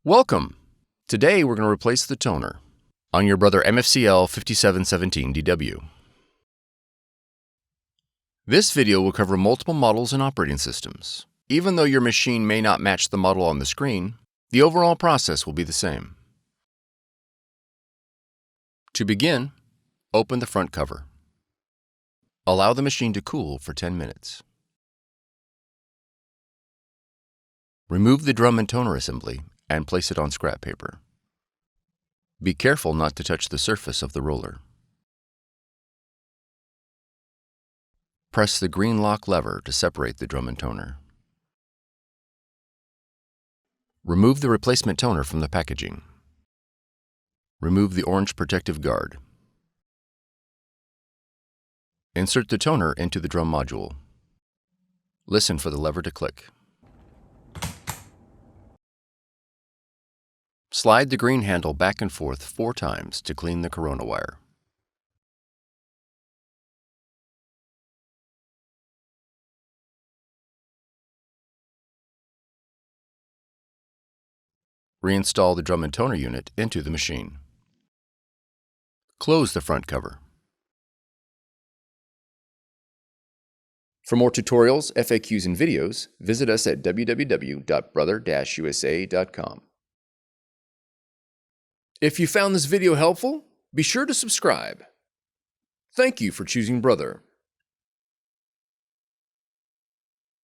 Welcome! Today we're going to replace the toner on your Brother MFC L5717DW. This video will cover multiple models and operating systems. Even though your machine may not match the model on the screen, the overall process will be the same. To begin, open the front cover. Allow the machine to cool for 10 minutes. Remove the drum and toner assembly and place it on scrap paper. Be careful not to touch the surface of the roller. Press the green lock lever to separate the drum and toner. Remove the replacement toner from the packaging. Remove the orange protective guard. Insert the toner into the drum module. Listen for the lever to click. Slide the green handle back and forth 4 times to clean the corona wire. Reinstall the drum and toner unit into the machine. Close the front cover. For more tutorials, FAQs, and videos, visit us at www.brother-usa.com. If you found this video helpful, be sure to subscribe. Thank you for choosing Brother.